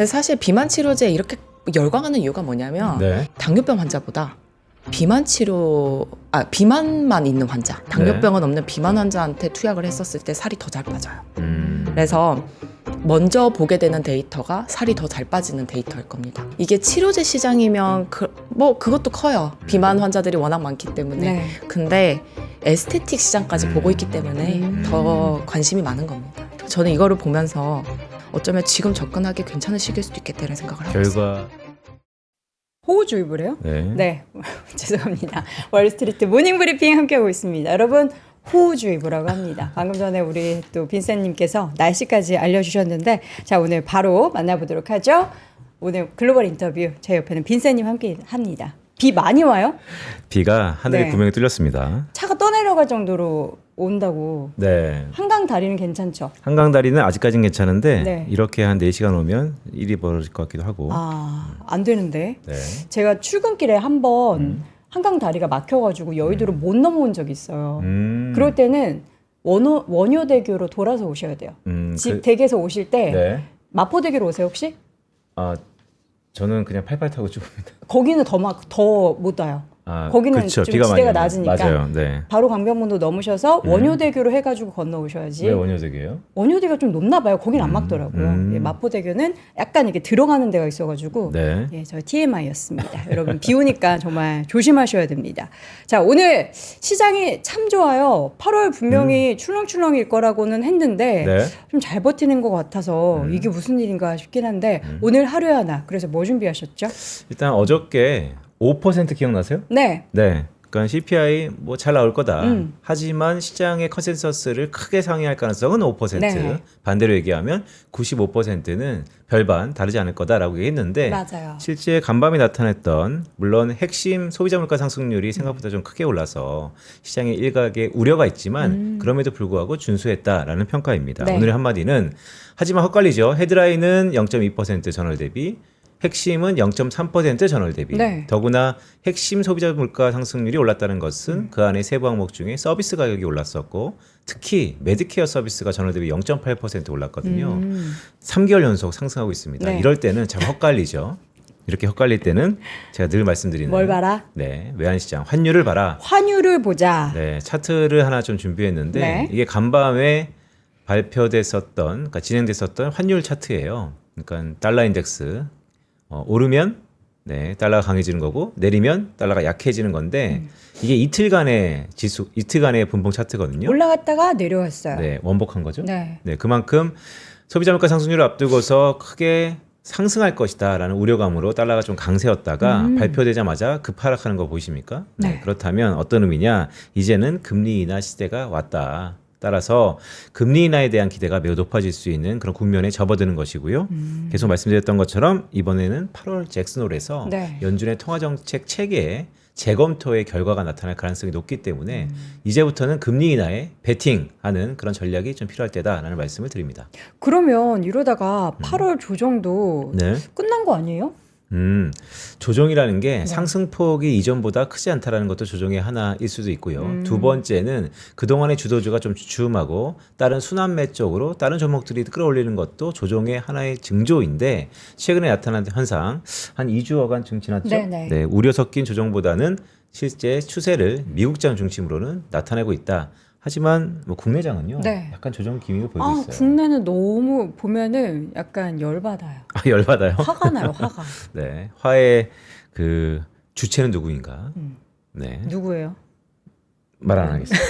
근데 사실 비만 치료제 이렇게 열광하는 이유가 뭐냐면 네. 당뇨병 환자보다 비만만 있는 환자, 당뇨병은 없는 비만 환자한테 투약을 했었을 때 살이 더 잘 빠져요. 그래서 먼저 보게 되는 데이터가 살이 더 잘 빠지는 데이터일 겁니다. 이게 치료제 시장이면 그것도 커요. 비만 환자들이 워낙 많기 때문에. 네. 근데 에스테틱 시장까지 보고 있기 때문에 더 관심이 많은 겁니다. 저는 이거를 보면서 어쩌면 지금 접근하기 괜찮은 시기일 수도 있겠다는 생각을 하고 있어요. 결과 호우주의보래요? 네. 네. 죄송합니다. 월스트리트 모닝브리핑 함께하고 있습니다. 여러분, 호우주의보라고 합니다. 방금 전에 우리 또 빈센님께서 날씨까지 알려주셨는데, 자, 오늘 바로 만나보도록 하죠. 오늘 글로벌 인터뷰, 제 옆에는 빈센님 함께 합니다. 비 많이 와요? 비가 하늘이 네. 구멍이 뚫렸습니다. 차가 떠내려갈 정도로 온다고. 네. 한강 다리는 괜찮죠? 한강 다리는 아직까지는 괜찮은데 네. 이렇게 한 4시간 오면 일이 벌어질 것 같기도 하고. 아, 안 되는데. 네. 제가 출근길에 한번 한강 다리가 막혀가지고 여의도를 못 넘어온 적이 있어요. 그럴 때는 원효대교로 돌아서 오셔야 돼요. 집 댁에서 오실 때 네. 마포대교로 오세요 혹시? 아, 저는 그냥 팔팔 타고 쭉 옵니다. 거기는 더 못 와요. 아, 거기는 그렇죠. 좀 비가 많이 지대가 오면. 낮으니까. 맞아요. 네. 바로 강변북로 넘으셔서 원효대교로 해가지고 건너오셔야지. 왜 원효대교예요? 원효대교가 좀 높나 봐요. 거긴 안 막더라고요. 예, 마포대교는 약간 이렇게 들어가는 데가 있어가지고 네. 예, 저 TMI였습니다. 여러분 비 오니까 정말 조심하셔야 됩니다. 자, 오늘 시장이 참 좋아요. 8월 분명히 출렁출렁일 거라고는 했는데 네. 좀 잘 버티는 것 같아서 이게 무슨 일인가 싶긴 한데 오늘 하루에 하나 그래서 뭐 준비하셨죠? 일단 어저께 5% 기억나세요? 네. 네. 그러니까 CPI 뭐 잘 나올 거다. 하지만 시장의 컨센서스를 크게 상회할 가능성은 5%. 네. 반대로 얘기하면 95%는 별반 다르지 않을 거다라고 얘기했는데 맞아요. 실제 간밤에 나타났던 물론 핵심 소비자 물가 상승률이 생각보다 좀 크게 올라서 시장의 일각에 우려가 있지만 그럼에도 불구하고 준수했다라는 평가입니다. 네. 오늘의 한마디는 하지만 헛갈리죠. 헤드라인은 0.2% 전월 대비 핵심은 0.3% 전월 대비. 네. 더구나 핵심 소비자 물가 상승률이 올랐다는 것은 그 안에 세부 항목 중에 서비스 가격이 올랐었고 특히 메디케어 서비스가 전월 대비 0.8% 올랐거든요. 3개월 연속 상승하고 있습니다. 네. 이럴 때는 참 헛갈리죠. 이렇게 헛갈릴 때는 제가 늘 말씀드리는 뭘 봐라? 네, 외환시장 환율을 봐라. 환율을 보자. 네, 차트를 하나 좀 준비했는데 네. 이게 간밤에 발표됐었던 그러니까 진행됐었던 환율 차트예요. 그러니까 달러 인덱스 오르면 네, 달러가 강해지는 거고 내리면 달러가 약해지는 건데 이게 이틀간의 지수, 이틀간의 분봉 차트거든요. 올라갔다가 내려왔어요. 네, 원복한 거죠. 네. 네, 그만큼 소비자 물가 상승률을 앞두고서 크게 상승할 것이다라는 우려감으로 달러가 좀 강세였다가 발표되자마자 급하락하는 거 보이십니까? 네. 그렇다면 어떤 의미냐? 이제는 금리 인하 시대가 왔다. 따라서 금리 인하에 대한 기대가 매우 높아질 수 있는 그런 국면에 접어드는 것이고요. 계속 말씀드렸던 것처럼 이번에는 8월 잭슨홀에서 네. 연준의 통화정책 체계에 재검토의 결과가 나타날 가능성이 높기 때문에 이제부터는 금리 인하에 베팅하는 그런 전략이 좀 필요할 때다라는 말씀을 드립니다. 그러면 이러다가 8월 조정도 네. 끝난 거 아니에요? 조정이라는 게 네. 상승폭이 이전보다 크지 않다라는 것도 조정의 하나일 수도 있고요. 두 번째는 그동안의 주도주가 좀 주춤하고 다른 순환매 쪽으로 다른 종목들이 끌어올리는 것도 조정의 하나의 징조인데 최근에 나타난 현상 한 2주여간 좀 지났죠. 네네. 네, 우려 섞인 조정보다는 실제 추세를 미국장 중심으로는 나타내고 있다. 하지만 뭐 국내장은요. 네. 약간 조정 기미가 보이고 아, 있어요. 국내는 너무 보면은 약간 열받아요. 아, 열받아요. 화가 나요, 화가. 네, 화의 그 주체는 누구인가? 네, 누구예요? 말 안 하겠습니다.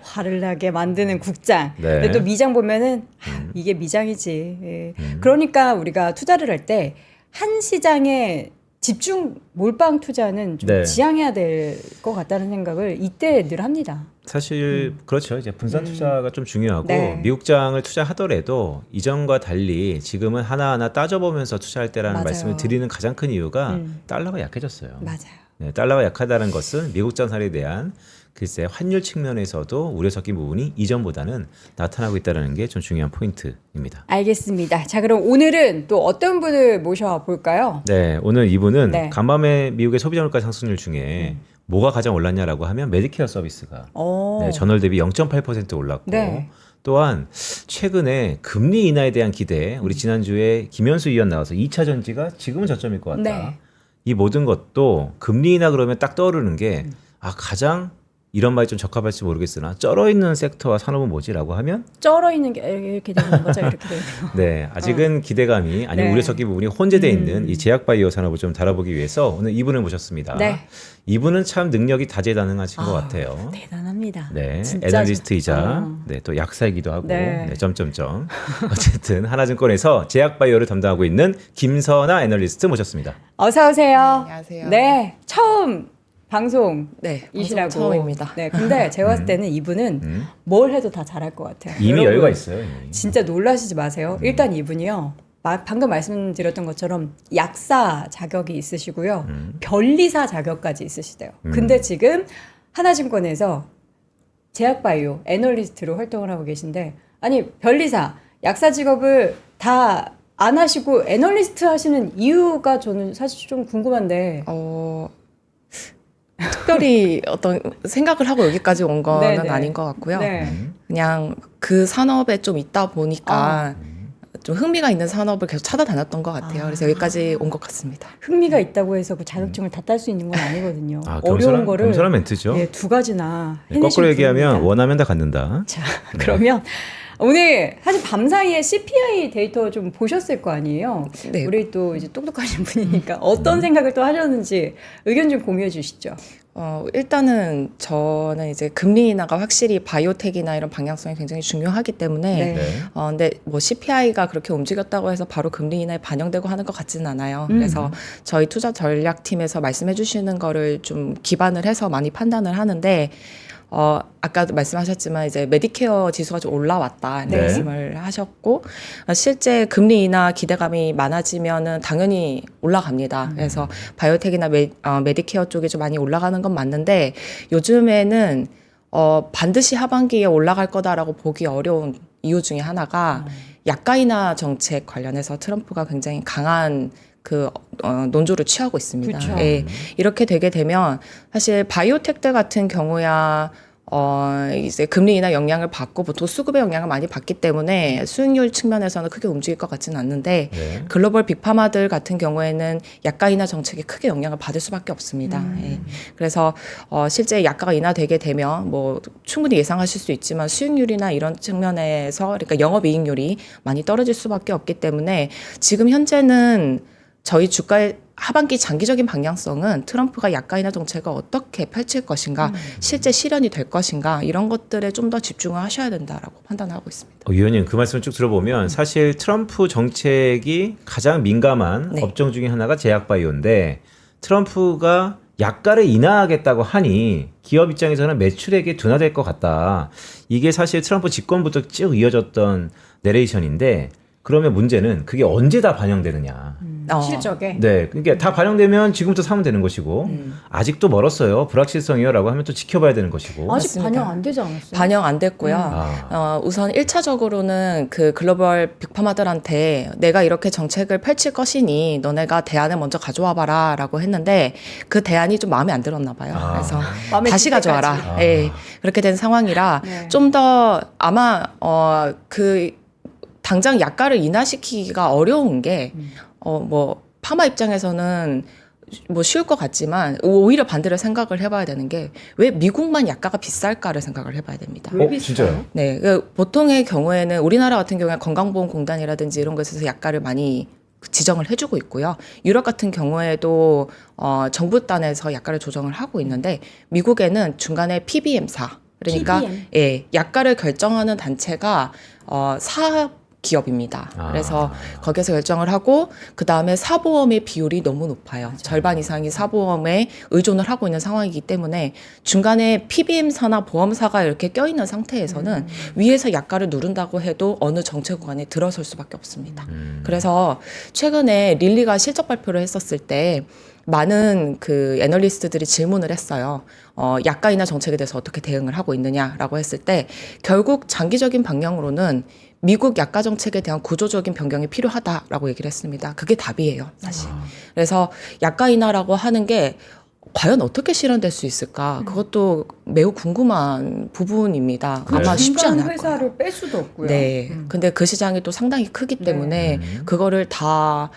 화를 나게 만드는 국장. 네. 근데 또 미장 보면은 이게 미장이지. 예. 그러니까 우리가 투자를 할 때 한 시장에 집중 몰빵 투자는 좀 네. 지양해야 될 것 같다는 생각을 이때 늘 합니다. 사실 그렇죠. 이제 분산 투자가 좀 중요하고 네. 미국장을 투자하더라도 이전과 달리 지금은 하나하나 따져보면서 투자할 때라는 맞아요. 말씀을 드리는 가장 큰 이유가 달러가 약해졌어요. 맞아요. 네, 달러가 약하다는 것은 미국 자산에 대한 글쎄 환율 측면에서도 우려 섞인 부분이 이전보다는 나타나고 있다는 게 좀 중요한 포인트입니다. 알겠습니다. 자, 그럼 오늘은 또 어떤 분을 모셔볼까요? 네, 오늘 이분은 네. 간밤에 미국의 소비자 물가 상승률 중에 뭐가 가장 올랐냐라고 하면 메디케어 서비스가 어. 네, 전월 대비 0.8% 올랐고 네. 또한 최근에 금리 인하에 대한 기대, 우리 지난주에 김현수 의원 나와서 2차 전지가 지금은 저점일 것 같다. 네. 이 모든 것도 금리 인하 그러면 딱 떠오르는 게 가장 이런 말이 좀 적합할지 모르겠으나 쩔어 있는 섹터와 산업은 뭐지라고 하면 쩔어 있는 게 이렇게 되는 거죠. 이렇게 되는 거. 네, 아직은 기대감이 아니면 네. 우려 섞인 부분이 혼재되어 있는 이 제약바이오 산업을 좀 다뤄보기 위해서 오늘 이분을 모셨습니다. 네. 이분은 참 능력이 다재다능하신 것 같아요. 대단합니다. 네, 진짜 애널리스트이자 어. 네, 또 약사이기도 하고 네. 네, 점점점 어쨌든 하나증권에서 제약바이오를 담당하고 있는 김선아 애널리스트 모셨습니다. 어서 오세요. 안녕하세요. 네, 처음 방송이시라고. 네, 방송 처음입니다. 네, 근데 제가 봤을 때는 이분은 뭘 해도 다 잘할 것 같아요. 이미 여러분, 여유가 있어요. 이미. 진짜 놀라시지 마세요. 일단 이분이요. 방금 말씀드렸던 것처럼 약사 자격이 있으시고요. 변리사 자격까지 있으시대요. 근데 지금 하나증권에서 제약바이오 애널리스트로 활동을 하고 계신데, 아니 변리사, 약사 직업을 다 안 하시고 애널리스트 하시는 이유가 저는 사실 좀 궁금한데. 특별히 어떤 생각을 하고 여기까지 온 거는 네네. 아닌 것 같고요. 네. 그냥 그 산업에 좀 있다 보니까 좀 흥미가 있는 산업을 계속 찾아다녔던 것 같아요. 그래서 여기까지 온 것 같습니다. 흥미가 있다고 해서 그 자격증을 다 딸 수 있는 건 아니거든요. 겸손한, 어려운 거를 겸손한 멘트죠. 예, 두 가지나 네, 해내신 거꾸로 얘기하면 분입니다. 원하면 다 갖는다. 자, 그러면 오늘 사실 밤사이에 CPI 데이터 좀 보셨을 거 아니에요? 네. 우리 또 이제 똑똑하신 분이니까 어떤 생각을 또 하셨는지 의견 좀 공유해 주시죠. 일단은 저는 이제 금리 인하가 확실히 바이오텍이나 이런 방향성이 굉장히 중요하기 때문에 네. 네. 근데 뭐 CPI가 그렇게 움직였다고 해서 바로 금리 인하에 반영되고 하는 것 같지는 않아요. 그래서 저희 투자 전략팀에서 말씀해 주시는 거를 좀 기반을 해서 많이 판단을 하는데 아까도 말씀하셨지만 이제 메디케어 지수가 좀 올라왔다 네. 말씀을 하셨고 실제 금리 인하 기대감이 많아지면은 당연히 올라갑니다. 그래서 바이오텍이나 메디케어 쪽이 좀 많이 올라가는 건 맞는데 요즘에는 반드시 하반기에 올라갈 거다라고 보기 어려운 이유 중에 하나가 약가 인하 정책 관련해서 트럼프가 굉장히 강한 논조를 취하고 있습니다. 그쵸. 예, 이렇게 되게 되면 사실 바이오텍들 같은 경우야 이제 금리 인하 영향을 받고 보통 수급의 영향을 많이 받기 때문에 수익률 측면에서는 크게 움직일 것 같지는 않는데 네. 글로벌 빅파마들 같은 경우에는 약가 인하 정책이 크게 영향을 받을 수밖에 없습니다. 예. 그래서 실제 약가가 인하되게 되면 뭐 충분히 예상하실 수 있지만 수익률이나 이런 측면에서 그러니까 영업이익률이 많이 떨어질 수밖에 없기 때문에 지금 현재는 저희 주가의 하반기 장기적인 방향성은 트럼프가 약가 인하 정책을 어떻게 펼칠 것인가, 실제 실현이 될 것인가 이런 것들에 좀 더 집중을 하셔야 된다라고 판단하고 있습니다. 위원님 그 말씀을 쭉 들어보면 사실 트럼프 정책이 가장 민감한 네. 업종 중에 하나가 제약바이오인데 트럼프가 약가를 인하하겠다고 하니 기업 입장에서는 매출액이 둔화될 것 같다. 이게 사실 트럼프 집권부터 쭉 이어졌던 내레이션인데 그러면 문제는 그게 언제 다 반영되느냐. 실적에. 네, 그러니까 다 반영되면 지금부터 사면 되는 것이고 아직도 멀었어요. 불확실성이요라고 하면 또 지켜봐야 되는 것이고. 아직 맞습니다. 반영 안 되지 않았어요? 반영 안 됐고요. 우선 1차적으로는 그 글로벌 빅파마들한테 내가 이렇게 정책을 펼칠 것이니 너네가 대안을 먼저 가져와 봐라 라고 했는데 그 대안이 좀 마음에 안 들었나 봐요. 그래서 마음에 다시 들 때까지. 가져와라. 예, 그렇게 된 상황이라 네. 좀 더 아마 당장 약가를 인하시키기가 어려운 게 뭐 파마 입장에서는 뭐 쉬울 것 같지만 오히려 반대로 생각을 해봐야 되는 게 왜 미국만 약가가 비쌀까를 생각을 해봐야 됩니다. 왜 비싸요? 진짜요? 네, 보통의 경우에는 우리나라 같은 경우에 건강보험공단이라든지 이런 것에서 약가를 많이 지정을 해주고 있고요. 유럽 같은 경우에도 정부 단에서 약가를 조정을 하고 있는데 미국에는 중간에 PBM사 그러니까 PBM? 예, 약가를 결정하는 단체가 사업 기업입니다. 그래서 거기에서 결정을 하고 그 다음에 사보험의 비율이 너무 높아요. 맞아요. 절반 이상이 사보험에 의존을 하고 있는 상황이기 때문에 중간에 PBM사나 보험사가 이렇게 껴있는 상태에서는 위에서 약가를 누른다고 해도 어느 정책 구간에 들어설 수밖에 없습니다. 그래서 최근에 릴리가 실적 발표를 했었을 때 많은 그 애널리스트들이 질문을 했어요. 약가 인하 정책에 대해서 어떻게 대응을 하고 있느냐라고 했을 때 결국 장기적인 방향으로는 미국 약가 정책에 대한 구조적인 변경이 필요하다라고 얘기를 했습니다. 그게 답이에요, 사실. 그래서 약가 인하라고 하는 게 과연 어떻게 실현될 수 있을까? 그것도 매우 궁금한 부분입니다. 네. 아마 쉽지 않을 거예요. 회사를 뺄 수도 없고요. 네. 근데 그 시장이 또 상당히 크기 때문에 그거를 다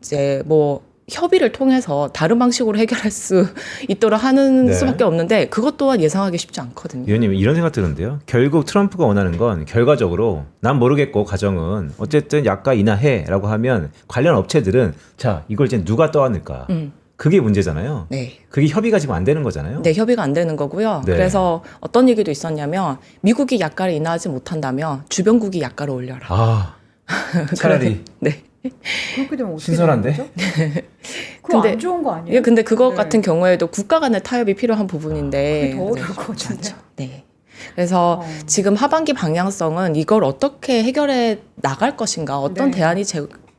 이제 뭐 협의를 통해서 다른 방식으로 해결할 수 있도록 하는 네. 수밖에 없는데 그것 또한 예상하기 쉽지 않거든요. 위원님 이런 생각 드는데요. 결국 트럼프가 원하는 건 결과적으로 난 모르겠고 가정은 어쨌든 약가 인하해라고 하면 관련 업체들은 자 이걸 이제 누가 떠안을까? 그게 문제잖아요. 네. 그게 협의가 지금 안 되는 거잖아요. 네, 협의가 안 되는 거고요. 네. 그래서 어떤 얘기도 있었냐면 미국이 약가를 인하하지 못한다면 주변국이 약가를 올려라. 아 차라리 네. 그렇게 되면 어떻게 신선한데? 되는 거죠? 그거 근데- 안 좋은 거 아니에요? 예, 근데 그거 네. 같은 경우에도 국가 간의 타협이 필요한 부분인데 그게 더 어려울 것 같은데요. 그렇죠. 네. 그래서 어. 지금 하반기 방향성은 이걸 어떻게 해결해 나갈 것인가, 어떤 네. 대안이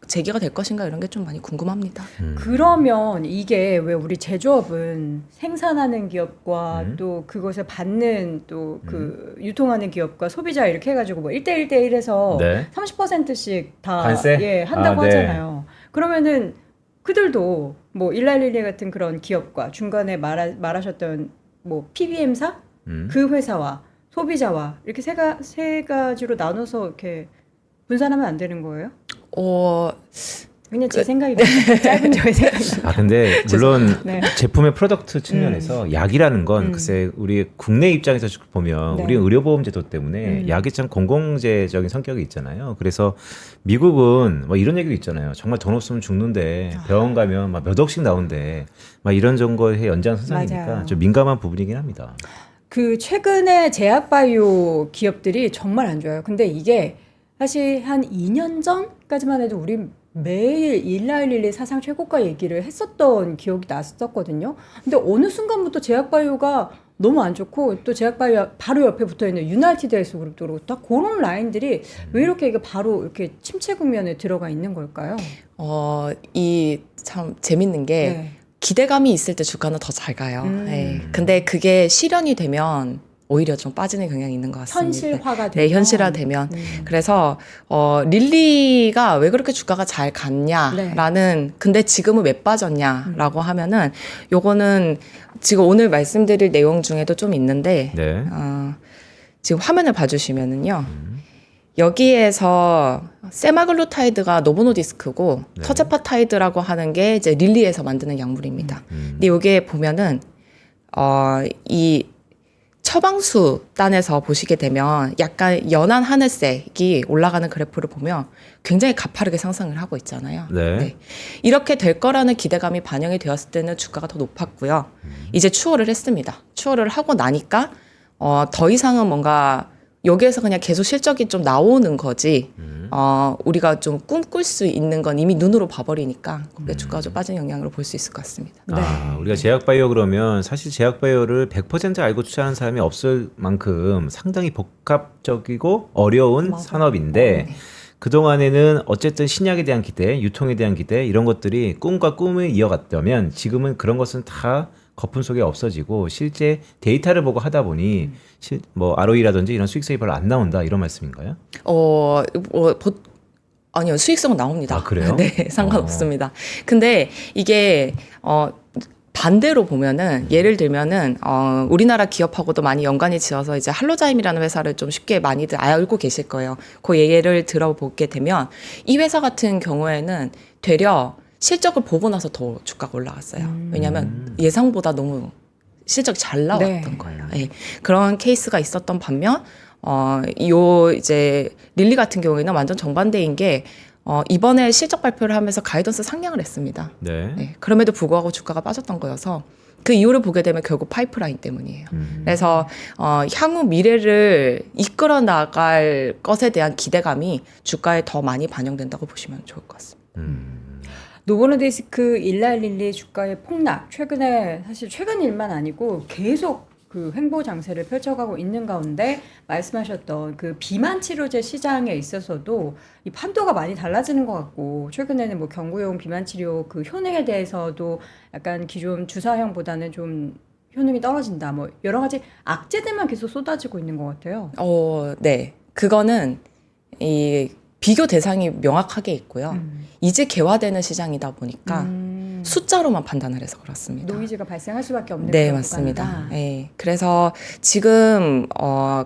제기가 될 것인가 이런 게 좀 많이 궁금합니다. 그러면 이게 왜 우리 제조업은 생산하는 기업과 음. 또 그것을 받는 또 그 유통하는 기업과 소비자 이렇게 해가지고 뭐 1대1대1해서 네. 30%씩 다 관세? 예, 한다고 아, 네. 하잖아요. 그러면은 그들도 뭐 일라일리 같은 그런 기업과 중간에 말하셨던 뭐 PBM사 그 회사와 소비자와 이렇게 세 가지로 나눠서 이렇게 분산하면 안 되는 거예요? 그냥 제 생각입니다. 짧은 저의 생각입니다. 아 근데 물론 네. 제품의 프로덕트 측면에서 약이라는 건 글쎄 우리 국내 입장에서 보면 네. 우리 의료보험제도 때문에 약이 참 공공재적인 성격이 있잖아요. 그래서 미국은 뭐 이런 얘기도 있잖아요. 정말 돈 없으면 죽는데 병원 가면 막 몇 억씩 나온대. 막 이런 정도의 연장선상이니까 맞아요. 좀 민감한 부분이긴 합니다. 그 최근에 제약바이오 기업들이 정말 안 좋아요. 근데 이게 사실 한 2년 전까지만 해도 우리 매일 일라일리 사상 최고가 얘기를 했었던 기억이 났었거든요. 근데 어느 순간부터 제약바이오가 너무 안 좋고 또 제약바이오 바로 옆에 붙어 있는 유나이티드 헬스 그룹도 그렇고 딱 그런 라인들이 왜 이렇게 이게 바로 이렇게 침체 국면에 들어가 있는 걸까요? 이 참 재밌는 게 네. 기대감이 있을 때 주가는 더 잘 가요. 네. 근데 그게 실현이 되면 오히려 좀 빠지는 경향이 있는 것 같습니다. 현실화가 되면 네, 현실화되면. 그래서 릴리가 왜 그렇게 주가가 잘 갔냐라는 근데 지금은 왜 빠졌냐라고 하면은 요거는 지금 오늘 말씀드릴 내용 중에도 좀 있는데 네. 지금 화면을 봐주시면은요. 여기에서 세마글루타이드가 노보노디스크고 네. 터제파타이드라고 하는 게 이제 릴리에서 만드는 약물입니다. 근데 여기에 보면은 이 처방수 단에서 보시게 되면 약간 연한 하늘색이 올라가는 그래프를 보면 굉장히 가파르게 상승을 하고 있잖아요. 네. 이렇게 될 거라는 기대감이 반영이 되었을 때는 주가가 더 높았고요. 이제 추월을 했습니다. 추월을 하고 나니까 더 이상은 뭔가 여기에서 그냥 계속 실적이 좀 나오는 거지. 우리가 좀 꿈꿀 수 있는 건 이미 눈으로 봐버리니까 그게 주가가 좀 빠진 영향으로 볼 수 있을 것 같습니다. 아, 우리가 제약바이오 그러면 사실 제약바이오를 100% 알고 투자하는 사람이 없을 만큼 상당히 복합적이고 어려운 산업인데 그동안에는 어쨌든 신약에 대한 기대, 유통에 대한 기대 이런 것들이 꿈과 꿈을 이어갔다면 지금은 그런 것은 다 거품 속에 없어지고 실제 데이터를 보고 하다 보니 뭐 ROE라든지 이런 수익성이 별로 안 나온다 이런 말씀인가요? 아니요, 수익성은 나옵니다. 아, 그래요? 네, 상관없습니다. 근데 이게 반대로 보면은 예를 들면은 우리나라 기업하고도 많이 연관이 지어서 이제 할로자임이라는 회사를 좀 쉽게 많이들 알고 계실 거예요. 그 예를 들어보게 되면 이 회사 같은 경우에는 되려 실적을 보고 나서 더 주가가 올라갔어요. 왜냐하면 예상보다 너무 실적이 잘 나왔던 거예요. 네. 그런 케이스가 있었던 반면 이제 릴리 같은 경우에는 완전 정반대인 게 이번에 실적 발표를 하면서 가이던스 상향을 했습니다. 네. 네. 그럼에도 불구하고 주가가 빠졌던 거여서 그 이유를 보게 되면 결국 파이프라인 때문이에요. 그래서 향후 미래를 이끌어 나갈 것에 대한 기대감이 주가에 더 많이 반영된다고 보시면 좋을 것 같습니다. 노보노디스크 일라일리 주가의 폭락 최근에 사실 최근 일만 아니고 계속 그 횡보 장세를 펼쳐가고 있는 가운데 말씀하셨던 그 비만 치료제 시장에 있어서도 이 판도가 많이 달라지는 것 같고 최근에는 뭐 경구용 비만 치료 그 효능에 대해서도 약간 기존 주사형보다는 좀 효능이 떨어진다 뭐 여러 가지 악재들만 계속 쏟아지고 있는 것 같아요. 네. 그거는 이 비교 대상이 명확하게 있고요. 이제 개화되는 시장이다 보니까 숫자로만 판단을 해서 그렇습니다. 노이즈가 발생할 수밖에 없는 네, 그런 맞습니다. 구간이다. 네. 그래서 지금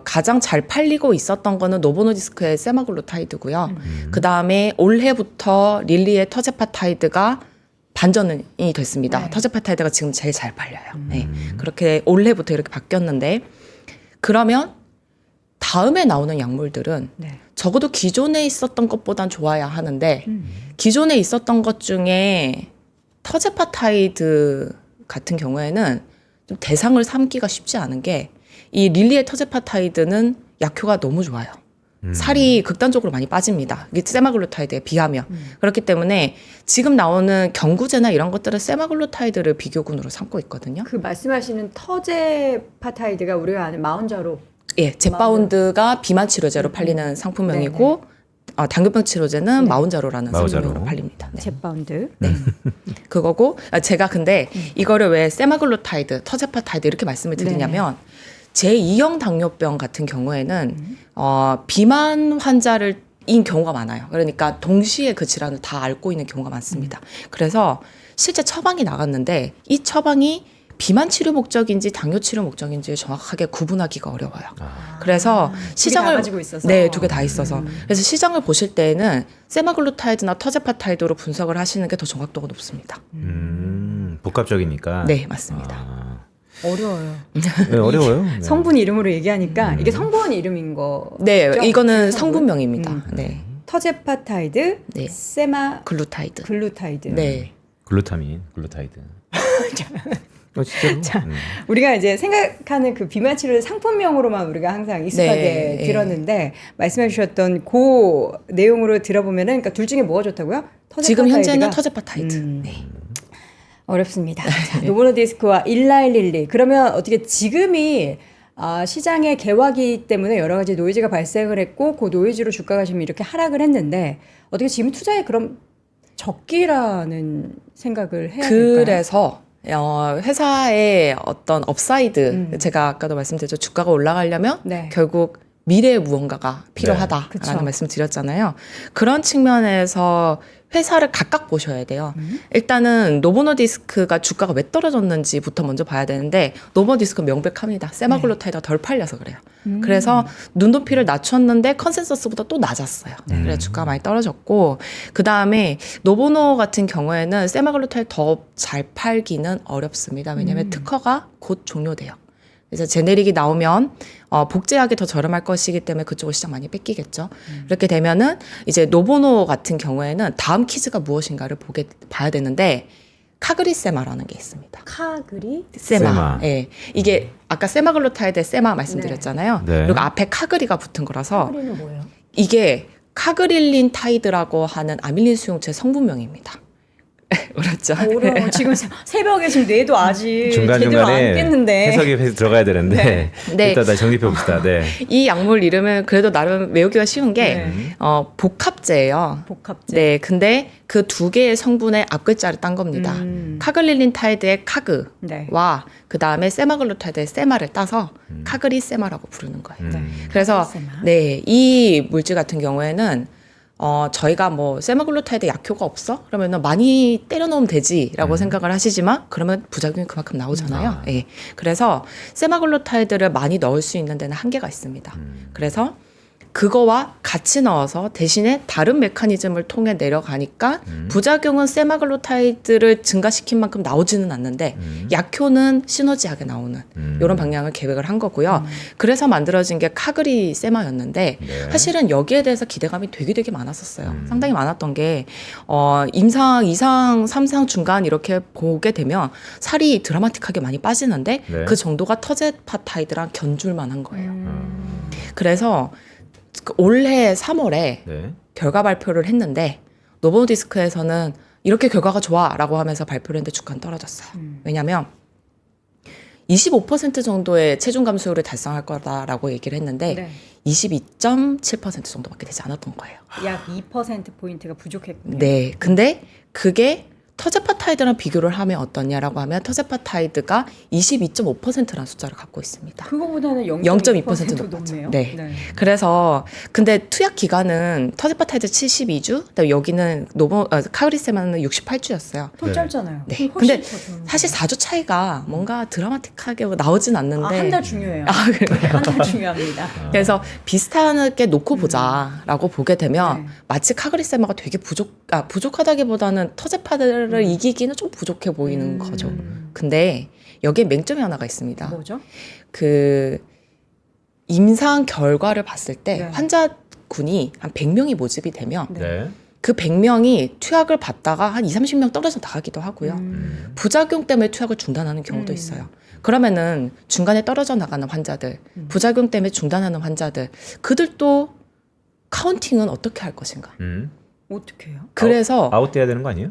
가장 잘 팔리고 있었던 거는 노보노디스크의 세마글루타이드고요. 그 다음에 올해부터 릴리의 터제파타이드가 반전이 됐습니다. 네. 터제파타이드가 지금 제일 잘 팔려요. 네. 그렇게 올해부터 이렇게 바뀌었는데 그러면 다음에 나오는 약물들은 네. 적어도 기존에 있었던 것보단 좋아야 하는데 기존에 있었던 것 중에 터제파타이드 같은 경우에는 좀 대상을 삼기가 쉽지 않은 게 이 릴리의 터제파타이드는 약효가 너무 좋아요. 살이 극단적으로 많이 빠집니다. 이게 세마글루타이드에 비하면. 그렇기 때문에 지금 나오는 경구제나 이런 것들은 세마글루타이드를 비교군으로 삼고 있거든요. 그 말씀하시는 터제파타이드가 우리가 아는 마운자로 예, 젯바운드가 비만 치료제로 팔리는 상품명이고 당뇨병 치료제는 네. 마운자로라는 마운자로. 상품명으로 팔립니다. 네. 젯바운드. 그거고 제가 근데 이거를 왜 세마글루타이드, 터제파타이드 이렇게 말씀을 드리냐면 제2형 당뇨병 같은 경우에는 비만 환자인 경우가 많아요. 그러니까 동시에 그 질환을 다 앓고 있는 경우가 많습니다. 그래서 실제 처방이 나갔는데 이 처방이 비만 치료 목적인지 당뇨 치료 목적인지 정확하게 구분하기가 어려워요. 그래서 시장을 가지고 있어서. 네, 두 개 다 있어서. 그래서 시장을 보실 때에는 세마글루타이드나 터제파타이드로 분석을 하시는 게 더 정확도가 높습니다. 복합적이니까. 네, 맞습니다. 어려워요. 네, 어려워요. 네. 성분 이름으로 얘기하니까 이게 성분 이름인 거. 네, 이거는 성분? 성분명입니다. 네, 터제파타이드, 네. 세마글루타이드. 글루타이드. 네. 글루타민, 글루타이드. 진짜로? 자, 우리가 이제 생각하는 그 비만 치료를 상품명으로만 우리가 항상 익숙하게 네, 들었는데 말씀해 주셨던 그 내용으로 들어보면은 그러니까 둘 중에 뭐가 좋다고요? 지금 현재는 터제파타이드가? 터제파타이드. 네. 어렵습니다. 자, 노보노디스크와 일라일릴리. 그러면 어떻게 지금이 시장의 개화기 때문에 여러 가지 노이즈가 발생을 했고 그 노이즈로 주가가 지금 이렇게 하락을 했는데 어떻게 지금 투자에 그럼 적기라는 생각을 해야 될까요? 그래서 회사의 어떤 업사이드 제가 아까도 말씀드렸죠. 주가가 올라가려면 네. 결국 미래의 무언가가 그쵸. 필요하다라는 말씀 드렸잖아요. 그런 측면에서 회사를 각각 보셔야 돼요. 일단은 노보노디스크가 주가가 왜 떨어졌는지부터 먼저 봐야 되는데 노보노디스크는 명백합니다. 세마글루타이드가 덜 팔려서 그래요. 그래서 눈높이를 낮췄는데 컨센서스보다 또 낮았어요. 그래서 주가가 많이 떨어졌고 그 다음에 노보노 같은 경우에는 세마글루타이드 더 잘 팔기는 어렵습니다. 왜냐하면 특허가 곧 종료돼요. 그래서 제네릭이 나오면 복제하기 더 저렴할 것이기 때문에 그쪽으로 시장 많이 뺏기겠죠. 그렇게 되면은 이제 노보노 같은 경우에는 다음 키즈가 무엇인가를 봐야 되는데 카그리세마라는 게 있습니다. 카그리? 세마. 예. 이게 아까 세마글루타이드의 세마 말씀드렸잖아요. 네. 그리고 앞에 카그리가 붙은 거라서 카그리는 뭐예요? 이게 카그릴린 타이드라고 하는 아밀린 수용체 성분명입니다. 어렵죠? 어려워. 지금 새벽에 지금 뇌도 아직 제대로 안 중간중간에 깼는데. 해석이 들어가야 되는데 네. 일단 다시 정립해 봅시다. 네. 이 약물 이름은 그래도 나름 외우기가 쉬운 게 네. 복합제예요. 복합제. 네, 근데 그 두 개의 성분의 앞글자를 딴 겁니다. 카글릴린 타이드의 카그와 네. 그 다음에 세마글루타이드의 세마를 따서 카그리세마라고 부르는 거예요. 그래서 카그리세마. 네, 이 물질 같은 경우에는 저희가 뭐 세마글루타이드 약효가 없어? 그러면은 많이 때려놓으면 되지라고 생각을 하시지만 그러면 부작용이 그만큼 나오잖아요. 예. 그래서 세마글루타이드를 많이 넣을 수 있는 데는 한계가 있습니다. 그래서 그거와 같이 넣어서 대신에 다른 메커니즘을 통해 내려가니까 부작용은 세마글루타이드를 증가시킨 만큼 나오지는 않는데 약효는 시너지하게 나오는 이런 방향을 계획을 한 거고요. 그래서 만들어진 게 카그리 세마였는데 네. 사실은 여기에 대해서 기대감이 되게 많았었어요. 상당히 많았던 게 임상, 2상, 3상 중간 이렇게 보게 되면 살이 드라마틱하게 많이 빠지는데 네. 그 정도가 터제파타이드랑 견줄만 한 거예요. 그래서 올해 3월에 네. 결과 발표를 했는데 노보노디스크에서는 이렇게 결과가 좋아라고 하면서 발표를 했는데 주가는 떨어졌어요. 왜냐하면 25% 정도의 체중 감소율을 달성할 거다라고 얘기를 했는데 네. 22.7% 정도밖에 되지 않았던 거예요. 약 2%포인트가 부족했군요. 네, 근데 그게 터제파타이드랑 비교를 하면 어떠냐라고 하면 터제파타이드가 22.5%라는 숫자를 갖고 있습니다. 그거보다는 0.2% 0.2% 높죠. 높네요. 네. 그래서 근데 투약 기간은 터제파타이드 72주, 그다음에 여기는 카그리세마는 68주였어요. 더 네. 짧잖아요. 네. 그럼 훨씬 근데 더 좋은 사실 거예요. 4주 차이가 뭔가 드라마틱하게 나오진 않는데 한 달 중요해요. 한 달 중요합니다. 그래서 비슷하게 놓고 보자라고 보게 되면 네. 마치 카그리세마가 되게 부족하다기보다는 터제파를 이기기는 좀 부족해 보이는 거죠. 근데 여기에 맹점이 하나가 있습니다. 뭐죠? 그 임상 결과를 봤을 때 네. 환자군이 한 100명이 모집이 되면 네. 네. 그 100명이 투약을 받다가 한 20, 30명 떨어져 나가기도 하고요. 부작용 때문에 투약을 중단하는 경우도 있어요. 그러면은 중간에 떨어져 나가는 환자들, 부작용 때문에 중단하는 환자들, 그들도 카운팅은 어떻게 할 것인가? 어떻게 해요? 그래서 아웃돼야 되는 거 아니에요?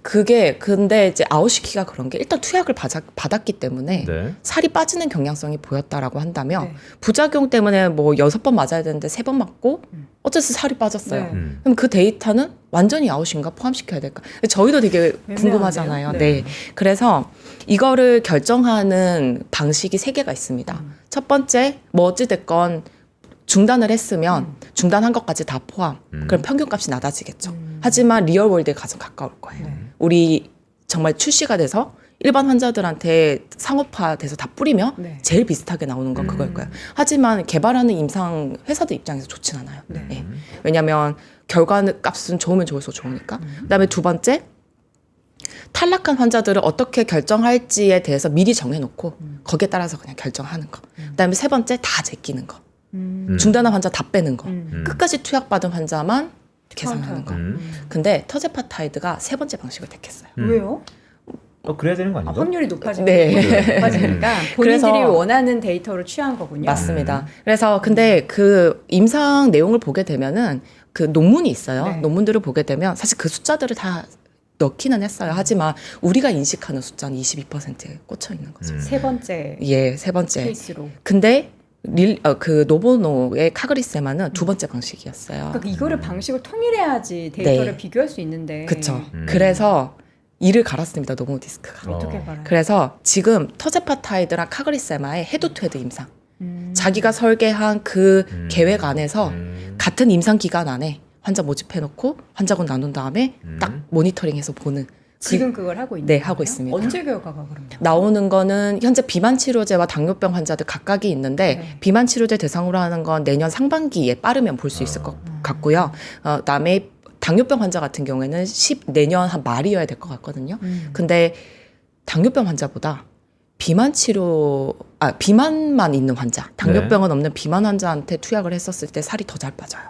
그게 근데 이제 아웃시키가 그런 게 일단 투약을 받았기 때문에 네. 살이 빠지는 경향성이 보였다라고 한다면 네. 부작용 때문에 뭐 6번 맞아야 되는데 3번 맞고 어쨌든 살이 빠졌어요. 네. 그럼 그 데이터는 완전히 아웃인가 포함시켜야 될까? 저희도 되게 애매하네요. 궁금하잖아요. 네. 네. 그래서 이거를 결정하는 방식이 3개가 있습니다. 첫 번째, 뭐 어찌됐건 중단을 했으면 중단한 것까지 다 포함. 그럼 평균값이 낮아지겠죠. 하지만 리얼월드에 가장 가까울 거예요. 네. 우리 정말 출시가 돼서 일반 환자들한테 상업화돼서 다 뿌리면 네. 제일 비슷하게 나오는 건 그걸 거예요. 하지만 개발하는 임상 회사들 입장에서 좋진 않아요. 네. 예. 왜냐하면 결과값은 좋으면 좋을수록 좋으니까. 그다음에 두 번째, 탈락한 환자들을 어떻게 결정할지에 대해서 미리 정해놓고 거기에 따라서 그냥 결정하는 거. 그다음에 세 번째, 다 제끼는 거. 중단한 환자 다 빼는 거. 끝까지 투약받은 환자만 계산하는 거. 근데 터제파타이드가 세 번째 방식을 택했어요. 왜요? 그래야 되는 거 아닌가? 확률이 높아지니까 네. 높아지니까 본인들이 그래서- 원하는 데이터를 취한 거군요. 맞습니다. 그래서 근데 그 임상 내용을 보게 되면은 그 논문이 있어요. 네. 논문들을 보게 되면 사실 그 숫자들을 다 넣기는 했어요. 하지만 우리가 인식하는 숫자는 22%에 꽂혀 있는 거죠. 세 번째 예, 세 번째. 케이스로. 근데 그 노보노의 카그리세마는 두 번째 방식이었어요. 그러니까 이거를 방식을 통일해야지 데이터를 네. 비교할 수 있는데. 그쵸. 그래서 이를 갈았습니다. 노보디스크가. 어떻게 어. 갈아요? 그래서 지금 터제파타이드랑 카그리세마의 헤드투헤드 임상. 자기가 설계한 그 계획 안에서 같은 임상 기간 안에 환자 모집해놓고 환자군 나눈 다음에 딱 모니터링해서 보는. 지금 그걸 하고 있는 네, 거예요? 하고 있습니다. 언제 결과가 그럼? 나오는 거는 현재 비만 치료제와 당뇨병 환자들 각각이 있는데 네. 비만 치료제 대상으로 하는 건 내년 상반기에 빠르면 볼 수 있을 것 같고요. 그다음에 당뇨병 환자 같은 경우에는 내년 한 말이어야 될 것 같거든요. 근데 당뇨병 환자보다 비만만 있는 환자, 당뇨병은 없는 비만 환자한테 투약을 했었을 때 살이 더 잘 빠져요.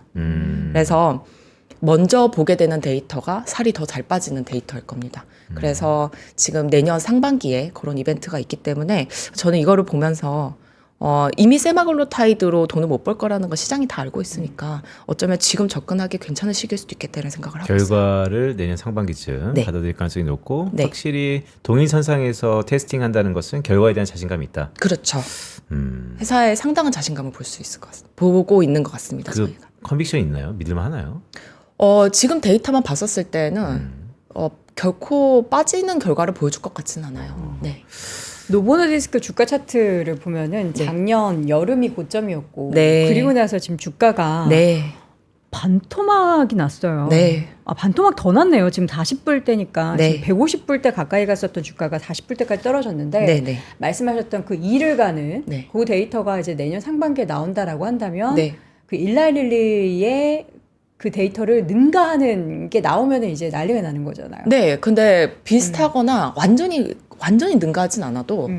그래서 먼저 보게 되는 데이터가 살이 더 잘 빠지는 데이터일 겁니다. 그래서 지금 내년 상반기에 그런 이벤트가 있기 때문에 저는 이거를 보면서 이미 세마글로타이드로 돈을 못 벌 거라는 거 시장이 다 알고 있으니까 어쩌면 지금 접근하기 괜찮은 시기일 수도 있겠다는 생각을 하고 있어요. 결과를 내년 상반기쯤 네. 받아들일 가능성이 높고 네. 확실히 동일선상에서 테스팅한다는 것은 결과에 대한 자신감이 있다. 그렇죠. 음. 회사에 상당한 자신감을 볼 수 있을 것 같습니다. 보고 있는 것 같습니다. 그 저희가. 컨빅션 있나요? 믿을만 하나요? 지금 데이터만 봤었을 때는 결코 빠지는 결과를 보여줄 것 같지는 않아요. 네. 노보노디스크 주가 차트를 보면은 네. 작년 여름이 고점이었고 네. 그리고 나서 지금 주가가 네. 반토막이 났어요. 네. 반토막 더 났네요. 지금 40불대니까 네. 지금 150불대 가까이 갔었던 주가가 40불대까지 떨어졌는데 네. 네. 말씀하셨던 그 2일간은 네. 그 데이터가 이제 내년 상반기에 나온다라고 한다면 네. 그 일라릴리의 그 데이터를 능가하는 게 나오면은 이제 난리가 나는 거잖아요. 네. 근데 비슷하거나 완전히 능가하진 않아도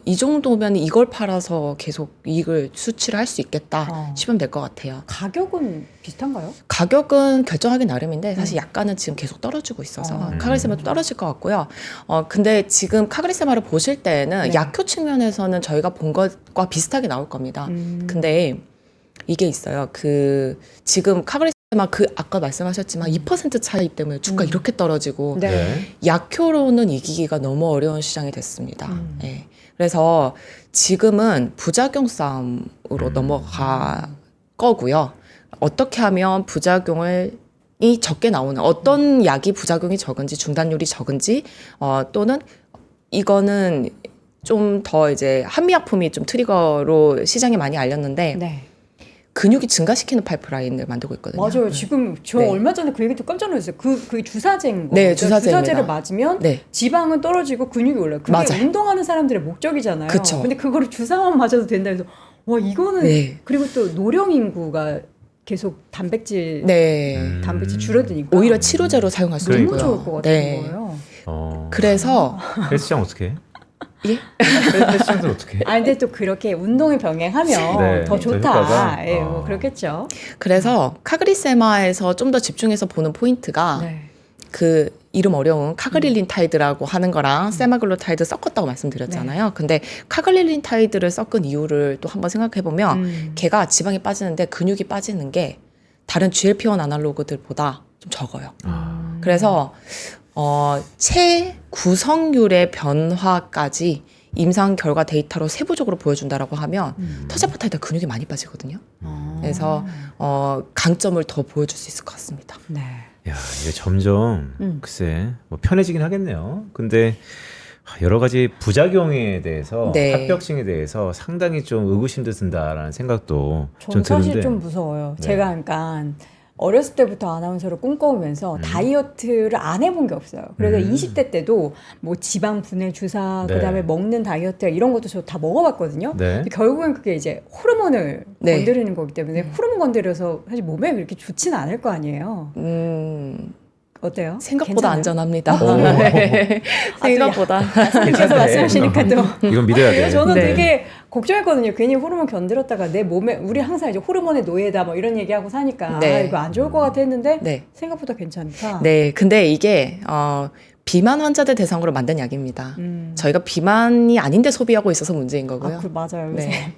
이 정도면 이걸 팔아서 계속 이익을 수치를 할 수 있겠다 싶으면 될 것 같아요. 가격은 비슷한가요? 가격은 결정하기 나름인데 사실 약간은 지금 계속 떨어지고 있어서 카그리세마도 떨어질 것 같고요. 근데 지금 카그리세마를 보실 때는 네. 약효 측면에서는 저희가 본 것과 비슷하게 나올 겁니다. 근데 이게 있어요. 지금 카그리세마 아까 말씀하셨지만 2% 차이 때문에 주가 이렇게 떨어지고 네. 약효로는 이기기가 너무 어려운 시장이 됐습니다. 네. 그래서 지금은 부작용 싸움으로 넘어갈 거고요. 어떻게 하면 부작용을 적게 나오는 어떤 약이 부작용이 적은지 중단율이 적은지 또는 이거는 좀 더 이제 한미약품이 좀 트리거로 시장에 많이 알렸는데 네. 근육이 증가시키는 파이프라인을 만들고 있거든요. 맞아요. 지금 저 네. 얼마 전에 그 얘기 듣고 깜짝 놀랐어요. 그 주사제인 거. 네, 주사제입니다. 주사제를 맞으면 네. 지방은 떨어지고 근육이 올라요. 그게 맞아요. 운동하는 사람들의 목적이잖아요. 그쵸. 근데 그거를 주사만 맞아도 된다 해서 와 이거는 네. 그리고 또 노령 인구가 계속 단백질 네. 단백질 줄어드니까 오히려 치료제로 사용할 수도 너무 있고요. 좋을 것 같은 네. 거예요. 그래서 헬스장 어떻게 해? 예? 헬스장들 어떻게 해? 아 근데 또 그렇게 운동을 병행하면 네, 더 더 좋다. 효과가? 예, 뭐 그렇겠죠. 그래서 카그리세마에서 좀 더 집중해서 보는 포인트가 네. 그 이름 어려운 카그릴린타이드라고 하는 거랑 세마글로타이드 섞었다고 말씀드렸잖아요. 네. 근데 카그릴린타이드를 섞은 이유를 또 한번 생각해 보면 걔가 지방이 빠지는데 근육이 빠지는 게 다른 GLP-1 아날로그들보다 좀 적어요. 그래서 체구성률의 변화까지 임상 결과 데이터로 세부적으로 보여준다라고 하면 터제파타이드 근육이 많이 빠지거든요. 그래서 강점을 더 보여줄 수 있을 것 같습니다. 네. 야, 이게 점점 글쎄 뭐 편해지긴 하겠네요. 근데 여러 가지 부작용에 대해서 네. 합병증에 대해서 상당히 좀 의구심도 든다라는 생각도 저는 좀 사실 드는데 좀 무서워요. 네. 제가 약간 어렸을 때부터 아나운서를 꿈꿔오면서 다이어트를 안 해본 게 없어요. 그래서 20대 때도 뭐 지방 분해 주사, 네. 그다음에 먹는 다이어트 이런 것도 저 다 먹어봤거든요. 네. 근데 결국엔 그게 이제 호르몬을 네. 건드리는 거기 때문에 호르몬 건드려서 사실 몸에 그렇게 좋지는 않을 거 아니에요. 어때요? 생각보다 괜찮아요? 안전합니다. 오. 네. 생각보다. 계속 말씀하시니까 또 이건 믿어야 돼. 그래서 저는 네. 되게 걱정했거든요. 괜히 호르몬 견들었다가 내 몸에 우리 항상 이제 호르몬의 노예다 뭐 이런 얘기하고 사니까 네. 아, 이거 안 좋을 것 같아 했는데 네. 생각보다 괜찮다. 네, 근데 이게 비만 환자들 대상으로 만든 약입니다. 저희가 비만이 아닌데 소비하고 있어서 문제인 거고요. 맞아요. 그래서 네.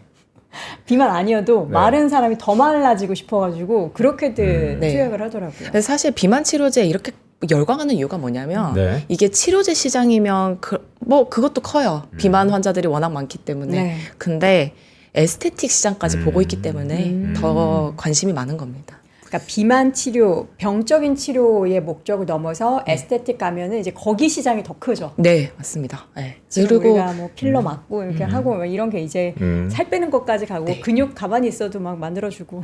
비만 아니어도 네. 마른 사람이 더 말라지고 싶어가지고 그렇게들 네. 투약을 하더라고요. 근데 사실 비만 치료제 이렇게 열광하는 이유가 뭐냐면 네. 이게 치료제 시장이면 그것도 커요. 비만 환자들이 워낙 많기 때문에. 네. 근데 에스테틱 시장까지 보고 있기 때문에 더 관심이 많은 겁니다. 그러니까 비만 치료, 병적인 치료의 목적을 넘어서 에스테틱 가면은 이제 거기 시장이 더 크죠. 네, 맞습니다. 네. 지금 그리고 우리가 뭐 필러 맞고 이렇게 하고 막 이런 게 이제 살 빼는 것까지 가고 네. 근육 가만히 있어도 막 만들어주고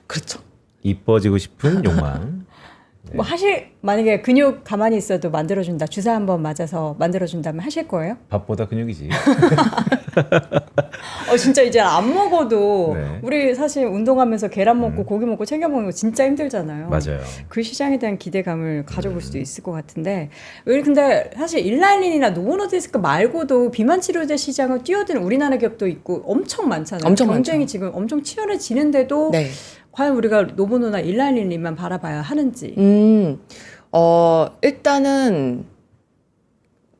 그렇죠. 이뻐지고 싶은 욕망. 뭐 만약에 근육 가만히 있어도 만들어준다, 주사 한번 맞아서 만들어준다면 하실 거예요? 밥보다 근육이지. 진짜 이제 안 먹어도 네. 우리 사실 운동하면서 계란 먹고 고기 먹고 챙겨 먹는 거 진짜 힘들잖아요. 맞아요. 그 시장에 대한 기대감을 가져볼 수도 있을 것 같은데 근데 사실 일라인린이나 노보노디스크 말고도 비만 치료제 시장을 뛰어드는 우리나라 기업도 있고 엄청 많잖아요. 엄청 경쟁이 많죠. 지금 엄청 치열해지는데도 네. 과연 우리가 노보노나 일라인린만 바라봐야 하는지. 일단은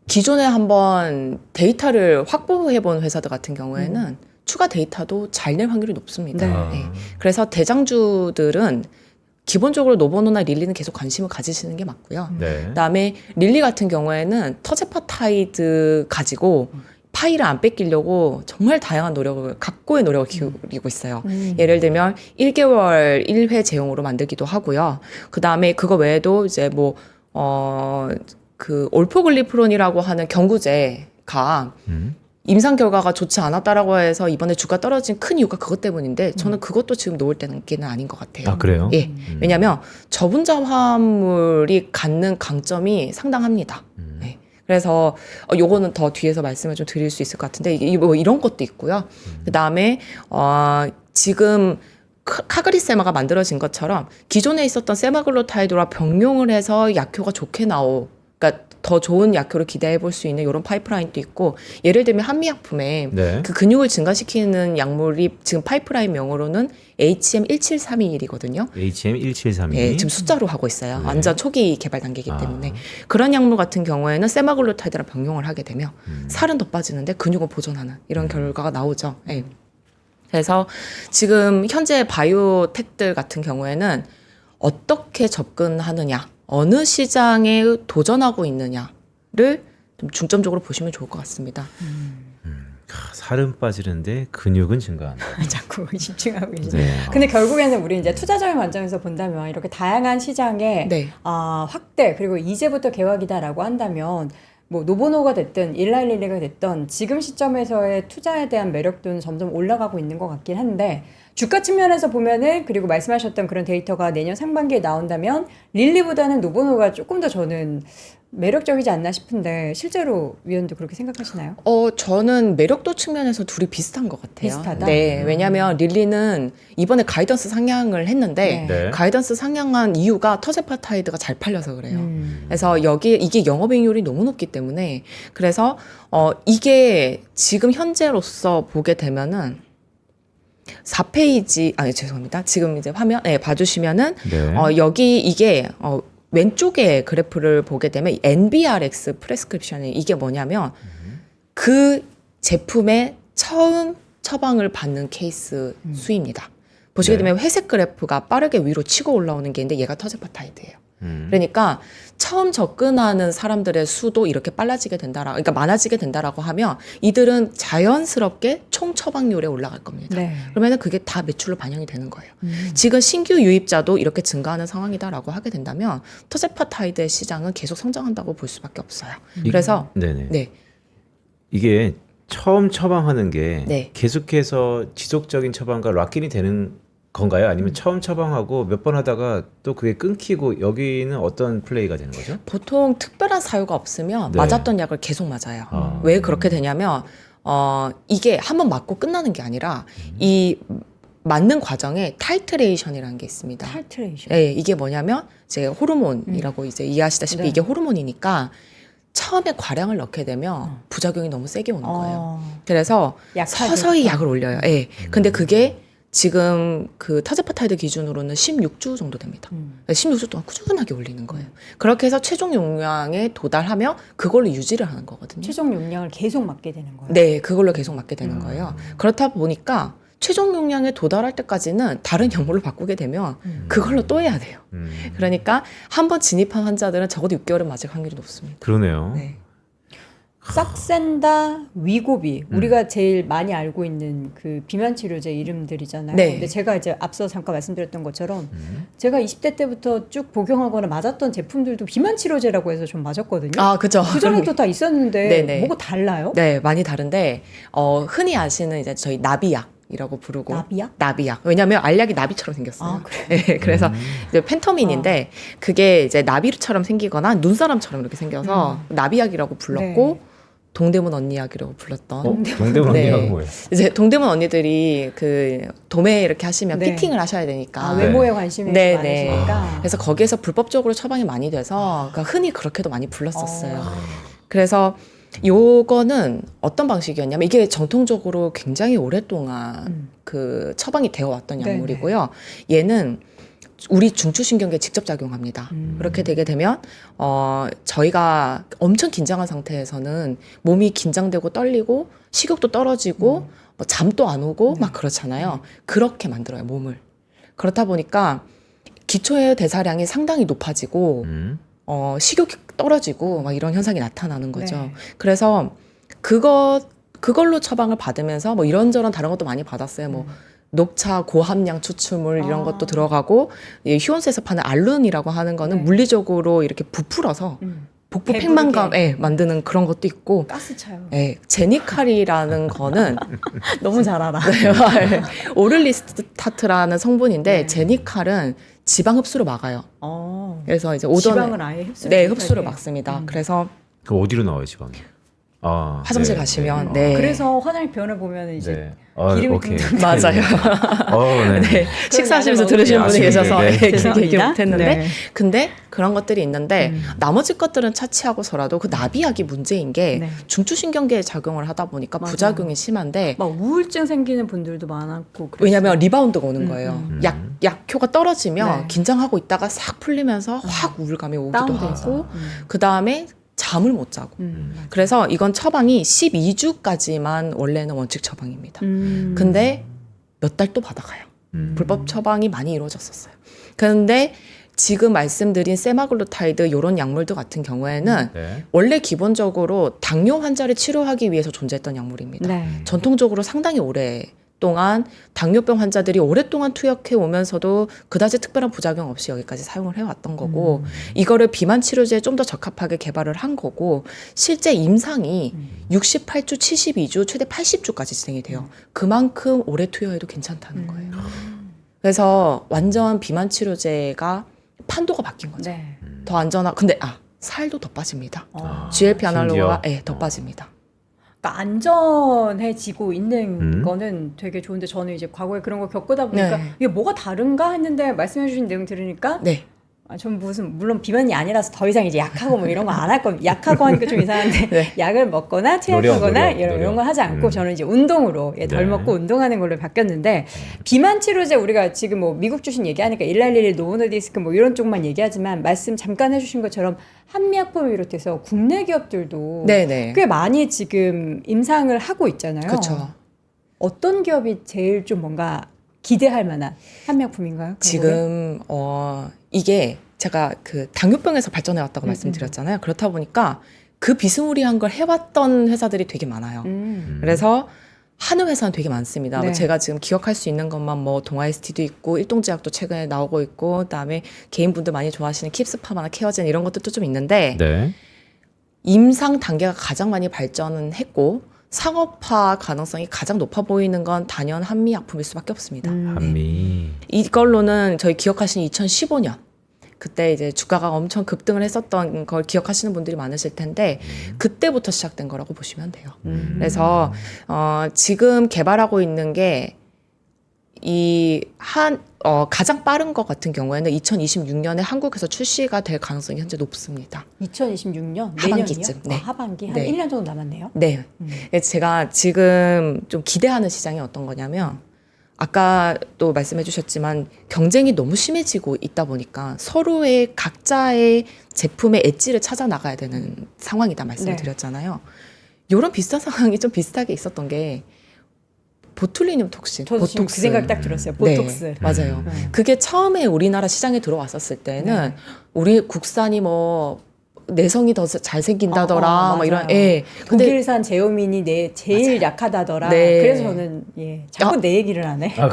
기존에 한번 데이터를 확보해 본 회사들 같은 경우에는 추가 데이터도 잘 낼 확률이 높습니다. 네. 네. 그래서 대장주들은 기본적으로 노보노나 릴리는 계속 관심을 가지시는 게 맞고요. 네. 그다음에 릴리 같은 경우에는 터제파타이드 가지고 파이를 안 뺏기려고 정말 다양한 각고의 노력을 기울이고 있어요. 예를 들면 1개월 1회 제형으로 만들기도 하고요. 그다음에 그거 외에도 이제 그 올포글리프론이라고 하는 경구제가 임상 결과가 좋지 않았다라고 해서 이번에 주가 떨어진 큰 이유가 그것 때문인데 저는 그것도 지금 놓을 때는 아닌 것 같아요. 아, 그래요? 예. 왜냐하면 저분자 화합물이 갖는 강점이 상당합니다. 네. 그래서 요거는 더 뒤에서 말씀을 좀 드릴 수 있을 것 같은데 이런 것도 있고요. 그다음에 지금 카그리세마가 만들어진 것처럼 기존에 있었던 세마글로타이드와 병용을 해서 약효가 좋게 그러니까 더 좋은 약효를 기대해 볼 수 있는 이런 파이프라인도 있고, 예를 들면 한미약품에 네. 그 근육을 증가시키는 약물이 지금 파이프라인 명으로는 HM17321이거든요. HM1732. 네, 지금 숫자로 하고 있어요. 네. 완전 초기 개발 단계이기 때문에. 그런 약물 같은 경우에는 세마글로타이드랑 병용을 하게 되면 살은 더 빠지는데 근육은 보존하는 이런 결과가 나오죠. 네. 그래서 지금 현재 바이오텍들 같은 경우에는 어떻게 접근하느냐, 어느 시장에 도전하고 있느냐를 좀 중점적으로 보시면 좋을 것 같습니다. 살은 빠지는데 근육은 증가한다. 자꾸 집중하고 계시죠. 네. 근데 결국에는 우리 이제 투자자의 관점에서 본다면 이렇게 다양한 시장의 네. 확대 그리고 이제부터 개혁이다라고 한다면 뭐 노보노가 됐든 일라일리가 됐든 지금 시점에서의 투자에 대한 매력도는 점점 올라가고 있는 것 같긴 한데 주가 측면에서 보면은 그리고 말씀하셨던 그런 데이터가 내년 상반기에 나온다면 릴리보다는 노보노가 조금 더 저는 매력적이지 않나 싶은데 실제로 위원도 그렇게 생각하시나요? 저는 매력도 측면에서 둘이 비슷한 것 같아요. 비슷하다? 네, 왜냐하면 릴리는 이번에 가이던스 상향을 했는데 네. 가이던스 상향한 이유가 터제파타이드가 잘 팔려서 그래요. 그래서 이게 영업이익률이 너무 높기 때문에 그래서 이게 지금 현재로서 보게 되면은 4페이지 죄송합니다. 지금 이제 화면 봐주시면은 네. 여기 이게 왼쪽에 그래프를 보게 되면 NBRX 프레스크립션이 이게 뭐냐면 그 제품의 처음 처방을 받는 케이스 수입니다. 보시게 네. 되면 회색 그래프가 빠르게 위로 치고 올라오는 게 있는데 얘가 터제파타이드예요. 그러니까 처음 접근하는 사람들의 수도 이렇게 그러니까 많아지게 된다라고 하면 이들은 자연스럽게 총 처방률에 올라갈 겁니다. 네. 그러면은 그게 다 매출로 반영이 되는 거예요. 지금 신규 유입자도 이렇게 증가하는 상황이다라고 하게 된다면 터제파타이드의 시장은 계속 성장한다고 볼 수밖에 없어요. 그래서 네네. 네. 이게 처음 처방하는 게 네. 계속해서 지속적인 처방과 락인이 되는 건가요? 아니면 처음 처방하고 몇 번 하다가 또 그게 끊기고 여기는 어떤 플레이가 되는 거죠? 보통 특별한 사유가 없으면 네. 맞았던 약을 계속 맞아요. 아. 왜 그렇게 되냐면 이게 한번 맞고 끝나는 게 아니라 이 맞는 과정에 타이트레이션이라는 게 있습니다. 탈트레이션. 네, 이게 뭐냐면 이제 호르몬이라고 이제 이해하시다시피 네. 이게 호르몬이니까 처음에 과량을 넣게 되면 부작용이 너무 세게 오는 거예요. 그래서 약하게. 서서히 약을 올려요. 예. 근데 그게 지금 그 터제파타이드 기준으로는 16주 정도 됩니다. 16주 동안 꾸준하게 올리는 거예요. 그렇게 해서 최종 용량에 도달하면 그걸로 유지를 하는 거거든요. 최종 용량을 계속 맞게 되는 거예요. 네, 그걸로 계속 맞게 되는 거예요. 그렇다 보니까 최종 용량에 도달할 때까지는 다른 약물로 바꾸게 되면 그걸로 또 해야 돼요. 그러니까 한 번 진입한 환자들은 적어도 6개월은 맞을 확률이 높습니다. 그러네요. 네. 싹센다, 위고비 우리가 제일 많이 알고 있는 그 비만 치료제 이름들이잖아요. 네. 근데 제가 이제 앞서 잠깐 말씀드렸던 것처럼 제가 20대 때부터 쭉 복용하거나 맞았던 제품들도 비만 치료제라고 해서 좀 맞았거든요. 아, 그죠. 그 전에도 다 있었는데 네네. 뭐가 달라요? 네, 많이 다른데 흔히 아시는 이제 저희 나비약이라고 부르고 나비약? 나비약. 왜냐하면 알약이 나비처럼 생겼어요. 아, 그래요? 네, 그래서 이제 펜터민인데 그게 이제 나비처럼 생기거나 눈사람처럼 이렇게 생겨서 나비약이라고 불렀고 동대문 언니약이라고 불렀던. 동대문 네. 언니가 뭐예요? 이제 동대문 언니들이 그 도매 이렇게 하시면 네. 피팅을 하셔야 되니까. 외모에 관심이 네, 좀 네. 많으시니까. 그래서 거기에서 불법적으로 처방이 많이 돼서 그러니까 흔히 그렇게도 많이 불렀었어요. 어. 그래서 요거는 어떤 방식이었냐면 이게 정통적으로 굉장히 오랫동안 그 처방이 되어 왔던 네, 약물이고요. 얘는 우리 중추신경계에 직접 작용합니다. 그렇게 되게 되면 저희가 엄청 긴장한 상태에서는 몸이 긴장되고 떨리고 식욕도 떨어지고 뭐 잠도 안 오고 막 그렇잖아요. 그렇게 만들어요, 몸을. 그렇다 보니까 기초의 대사량이 상당히 높아지고 식욕이 떨어지고 막 이런 현상이 나타나는 거죠. 네. 그래서 그걸로 처방을 받으면서 뭐 이런저런 다른 것도 많이 받았어요. 뭐 녹차 고함량 추출물 이런 것도 들어가고 이 휴원스에서 파는 알룬이라고 하는 거는 네. 물리적으로 이렇게 부풀어서 복부 배부르게. 팽만감 만드는 그런 것도 있고 가스 차요. 제니칼이라는 거는 너무 잘 알아. 오를리스타트라는 성분인데 네. 제니칼은 지방 흡수를 막아요. 그래서 이제 오전에 지방을 아예 흡수를 네, 못하게. 흡수를 막습니다. 그래서 그럼 어디로 나와요, 지방이? 아, 화장실 네, 가시면 네. 네. 그래서 화장병을 보면 이제 네. 아, 기름이 오케이. 둥둥 맞아요. 네. 네, 식사하시면서 나중에 들으시는 분이 먹을게요. 계셔서 네. 얘기 죄송합니다. 못했는데 네. 근데 그런 것들이 있는데 나머지 것들은 차치하고서라도 그 나비약이 문제인 게 네. 중추신경계에 작용을 하다 보니까 맞아요. 부작용이 심한데 막 우울증 생기는 분들도 많았고 그랬어요. 왜냐하면 리바운드가 오는 거예요. 음. 약효가 떨어지면 네. 긴장하고 있다가 싹 풀리면서 확 우울감이 오기도 다운돼서. 하고 그 다음에 잠을 못 자고 맞아. 그래서 이건 처방이 12주까지만 원래는 원칙 처방입니다. 음. 근데 몇 달 또 받아가요. 불법 처방이 많이 이루어졌었어요. 그런데 지금 말씀드린 세마글루타이드 이런 약물들 같은 경우에는 네. 원래 기본적으로 당뇨 환자를 치료하기 위해서 존재했던 약물입니다. 네. 전통적으로 상당히 오랫동안 당뇨병 환자들이 오랫동안 투약해 오면서도 그다지 특별한 부작용 없이 여기까지 사용을 해왔던 거고 이거를 비만 치료제에 좀 더 적합하게 개발을 한 거고 실제 임상이 68주, 72주, 최대 80주까지 진행이 돼요. 그만큼 오래 투여해도 괜찮다는 거예요. 그래서 완전 비만 치료제가 판도가 바뀐 거죠. 네. 더 안전하. 근데 살도 더 빠집니다. 어. GLP 아날로그가 심지어? 더 빠집니다. 그러니까 안전해지고 있는 음. 거는 되게 좋은데 저는 이제 과거에 그런 걸 겪다 보니까 네. 이게 뭐가 다른가 했는데 말씀해주신 내용 들으니까 네. 전 물론 비만이 아니라서 더 이상 이제 약하고 뭐 이런 거 안 할 겁니다. 약하고 하니까 좀 이상한데 네. 약을 먹거나 체약하거나 노력. 이런 걸 하지 않고 저는 이제 운동으로 덜 네. 먹고 운동하는 걸로 바뀌었는데 비만 치료제 우리가 지금 뭐 미국 주신 얘기하니까 일랄리릴 노보노디스크 뭐 이런 쪽만 얘기하지만 말씀 잠깐 해주신 것처럼 한미약품을 비롯해서 국내 기업들도 네네. 꽤 많이 지금 임상을 하고 있잖아요. 그렇죠. 어떤 기업이 제일 좀 뭔가 기대할 만한 한미약품인가요? 지금 이게 제가 그 당뇨병에서 발전해 왔다고 말씀드렸잖아요. 그렇다 보니까 그 비스무리한 걸 해왔던 회사들이 되게 많아요. 그래서 하는 회사는 되게 많습니다. 네. 제가 지금 기억할 수 있는 것만 뭐 동아에스티도 있고 일동제약도 최근에 나오고 있고 그다음에 개인분들 많이 좋아하시는 킵스파마나 케어젠 이런 것들도 좀 있는데 네. 임상 단계가 가장 많이 발전은 했고 상업화 가능성이 가장 높아 보이는 건 단연 한미약품일 수밖에 없습니다. 한미. 이걸로는 저희 기억하시는 2015년 그때 이제 주가가 엄청 급등을 했었던 걸 기억하시는 분들이 많으실 텐데 그때부터 시작된 거라고 보시면 돼요. 그래서 지금 개발하고 있는 게 가장 빠른 것 같은 경우에는 2026년에 한국에서 출시가 될 가능성이 현재 높습니다. 2026년 하반기쯤, 내년이요? 네. 하반기 한 네. 1년 정도 남았네요. 네. 제가 지금 좀 기대하는 시장이 어떤 거냐면 아까 또 말씀해 주셨지만 경쟁이 너무 심해지고 있다 보니까 서로의 각자의 제품의 엣지를 찾아 나가야 되는 상황이다 말씀을 네. 드렸잖아요. 이런 비슷한 상황이 좀 비슷하게 있었던 게 보툴리늄 톡신, 저도 지금 그 생각 딱 들었어요. 보톡스. 네, 맞아요. 네. 그게 처음에 우리나라 시장에 들어왔었을 때는 우리 국산이 뭐 내성이 더 잘생긴다더라 뭐 이런. 맞아요. 예. 근데 독일산 제오민이 제일 약하다더라. 네. 그래서 저는 자꾸 내 얘기를 안 해. 아,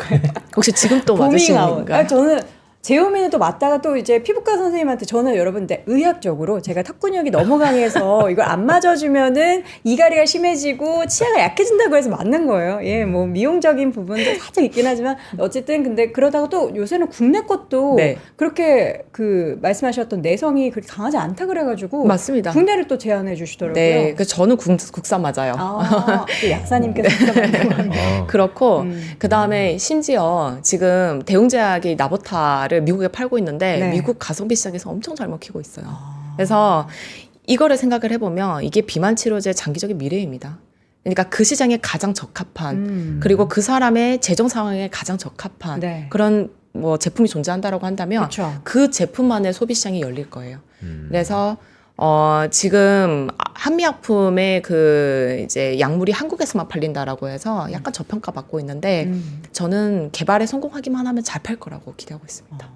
지금 또 보밍아웃. 맞으시는가? 저는 제오민은 또 맞다가 또 이제 피부과 선생님한테 저는 여러분들 의학적으로 제가 턱근육이 너무 강해서 이걸 안 맞아주면은 이갈이가 심해지고 치아가 약해진다고 해서 맞는 거예요. 예, 뭐 미용적인 부분도 살짝 있긴 하지만 어쨌든 근데 그러다가 또 요새는 국내 것도 네. 그렇게 그 말씀하셨던 내성이 그렇게 강하지 않다 그래가지고 맞습니다. 국내를 또 제안해 주시더라고요. 네, 그 저는 국산 맞아요. 또 약사님께서 직접 만든 거네요. 그렇고 그 다음에 심지어 지금 대웅제약이 나보타를 미국에 팔고 있는데 네. 미국 가성비 시장에서 엄청 잘 먹히고 있어요. 그래서 이거를 생각을 해보면 이게 비만 치료제 장기적인 미래입니다. 그러니까 그 시장에 가장 적합한 그리고 그 사람의 재정 상황에 가장 적합한 네. 그런 뭐 제품이 존재한다라고 한다면 그렇죠. 그 제품만의 소비 시장이 열릴 거예요. 그래서 지금 한미약품의 그 이제 약물이 한국에서만 팔린다라고 해서 약간 저평가 받고 있는데 저는 개발에 성공하기만 하면 잘 팔 거라고 기대하고 있습니다.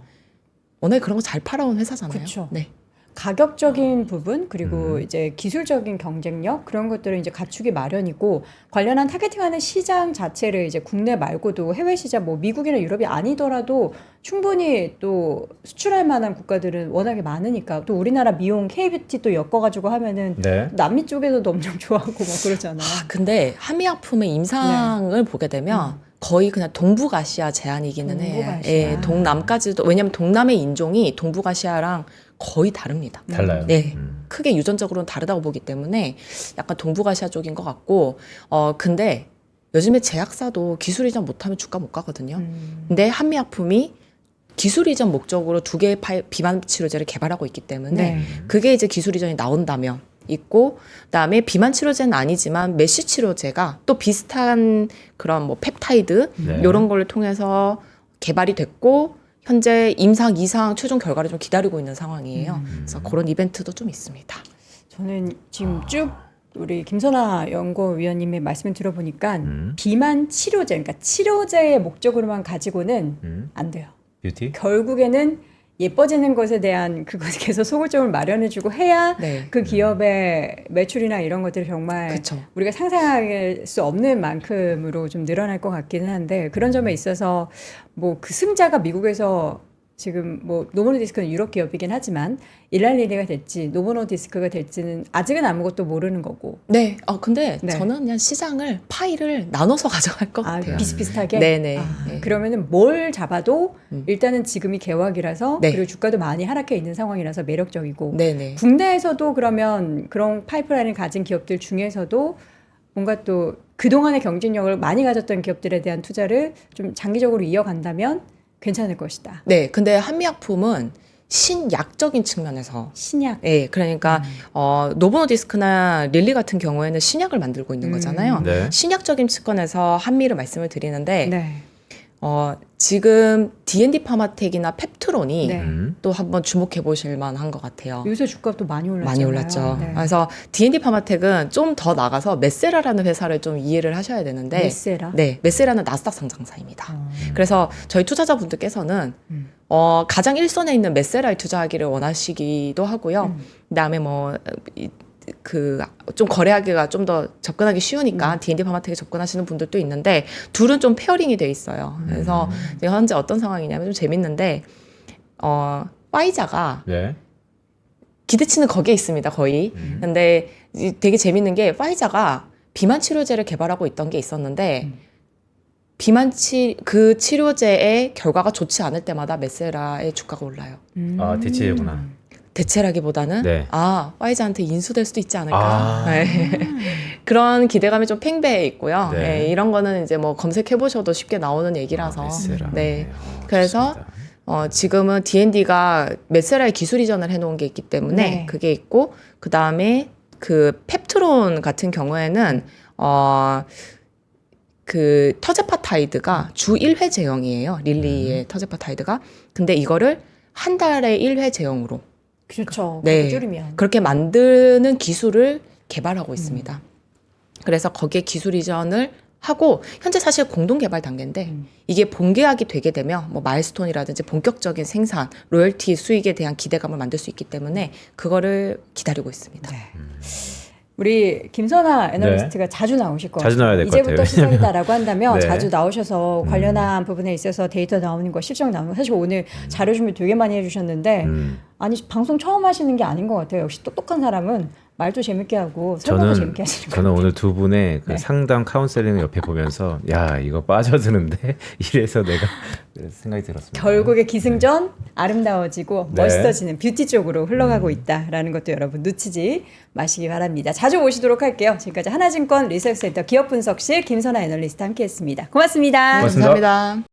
워낙에 그런 거 잘 팔아온 회사잖아요. 그쵸. 네. 가격적인 부분 그리고 이제 기술적인 경쟁력 그런 것들을 이제 갖추기 마련이고 관련한 타겟팅하는 시장 자체를 이제 국내 말고도 해외 시장 뭐 미국이나 유럽이 아니더라도 충분히 또 수출할 만한 국가들은 워낙에 많으니까 또 우리나라 미용 K뷰티 또 엮어가지고 하면은 네. 남미 쪽에서도 엄청 좋아하고 막 그러잖아요. 근데 한미약품의 임상을 보게 되면 거의 그냥 동북아시아 제한이기는 해요. 동북아시아. 예, 동남까지도 왜냐하면 동남의 인종이 동북아시아랑 거의 다릅니다. 달라요. 네, 크게 유전적으로는 다르다고 보기 때문에 약간 동북아시아 쪽인 것 같고, 근데 요즘에 제약사도 기술 이전 못하면 주가 못 가거든요. 근데 한미약품이 기술 이전 목적으로 두 개의 비만 치료제를 개발하고 있기 때문에 네. 그게 이제 기술 이전이 나온다면 있고, 그다음에 비만 치료제는 아니지만 메쉬 치료제가 또 비슷한 그런 뭐 펩타이드 네. 이런 걸 통해서 개발이 됐고. 현재 임상 2상 최종 결과를 좀 기다리고 있는 상황이에요. 그래서 그런 이벤트도 좀 있습니다. 저는 지금 쭉 우리 김선아 연구위원님의 말씀을 들어보니까 비만 치료제, 그러니까 치료제의 목적으로만 가지고는 안 돼요. 뷰티? 결국에는 예뻐지는 것에 대한 그것에 계속 소굴점을 마련해주고 해야 네. 그 기업의 매출이나 이런 것들이 정말 그쵸. 우리가 상상할 수 없는 만큼으로 좀 늘어날 것 같기는 한데 그런 점에 있어서 뭐 그 승자가 미국에서 지금 뭐 노보노디스크는 유럽 기업이긴 하지만 일랄리리가 될지 노보노디스크가 될지는 아직은 아무것도 모르는 거고. 네. 근데 네. 저는 그냥 시장을 파일을 나눠서 가져갈 것 같아요. 비슷비슷하게. 네네. 네. 그러면은 뭘 잡아도 일단은 지금이 개화기라서 네. 그리고 주가도 많이 하락해 있는 상황이라서 매력적이고. 네네. 국내에서도 그러면 그런 파이프라인을 가진 기업들 중에서도 뭔가 또 그동안의 경쟁력을 많이 가졌던 기업들에 대한 투자를 좀 장기적으로 이어간다면 괜찮을 것이다. 네. 근데 한미약품은 신약적인 측면에서 신약. 네, 그러니까 노보노디스크나 릴리 같은 경우에는 신약을 만들고 있는 거잖아요. 네. 신약적인 측면에서 한미를 말씀을 드리는데 네. 지금 D&D 파마텍이나 펩트론이 네. 또 한번 주목해 보실 만한 것 같아요. 요새 주가도 많이 올랐잖아요. 많이 올랐죠. 네. 그래서 D&D 파마텍은 좀 더 나가서 메세라라는 회사를 좀 이해를 하셔야 되는데, 메세라? 네, 메세라는 나스닥 상장사입니다. 그래서 저희 투자자분들께서는 가장 일선에 있는 메세라에 투자하기를 원하시기도 하고요. 그다음에 좀 거래하기가 좀 더 접근하기 쉬우니까 D&D 파마텍에 접근하시는 분들도 있는데 둘은 좀 페어링이 돼 있어요. 그래서 지금 현재 어떤 상황이냐면 좀 재밌는데 파이자가 네. 기대치는 거기에 있습니다, 거의. 근데 되게 재밌는 게 파이자가 비만 치료제를 개발하고 있던 게 있었는데 그 치료제의 결과가 좋지 않을 때마다 메세라의 주가가 올라요. 아, 대체구나. 대체라기보다는 네. 파이자한테 인수될 수도 있지 않을까. 아. 네. 그런 기대감이 좀 팽배해 있고요. 네. 네, 이런 거는 이제 뭐 검색해 보셔도 쉽게 나오는 얘기라서. 메세라. 네. 네. 그래서 지금은 D&D가 메세라의 기술 이전을 해놓은 게 있기 때문에 네. 그게 있고 그 다음에 그 펩트론 같은 경우에는 그 터제파타이드가 주 1회 제형이에요. 릴리의 터제파타이드가. 근데 이거를 한 달에 1회 제형으로 그렇죠. 네. 그렇게 줄이면. 그렇게 만드는 기술을 개발하고 있습니다. 그래서 거기에 기술 이전을 하고 현재 사실 공동 개발 단계인데 이게 본계약이 되게 되면 뭐 마일스톤이라든지 본격적인 생산, 로열티 수익에 대한 기대감을 만들 수 있기 때문에 그거를 기다리고 있습니다. 네. 우리 김선아 애널리스트가 자주 나오실 것 자주 같아요. 나와야 될 것 이제부터 같아요. 시작이다라고 한다면 네. 자주 나오셔서 관련한 부분에 있어서 데이터 나오는 거, 실적 나오는 거 사실 오늘 자료 준비 되게 많이 해주셨는데 아니 방송 처음 하시는 게 아닌 것 같아요. 역시 똑똑한 사람은 말도 재밌게 하고 설명도 재밌게 하시는 거 저는 오늘 두 분의 그 네. 상담 카운셀링을 옆에 보면서 야 이거 빠져드는데 이래서 내가 생각이 들었습니다. 결국에 기승전 아름다워지고 네. 멋있어지는 뷰티 쪽으로 흘러가고 있다라는 것도 여러분 놓치지 마시기 바랍니다. 자주 모시도록 할게요. 지금까지 하나증권 리서치센터 기업분석실 김선아 애널리스트 함께했습니다. 고맙습니다. 고맙습니다. 감사합니다.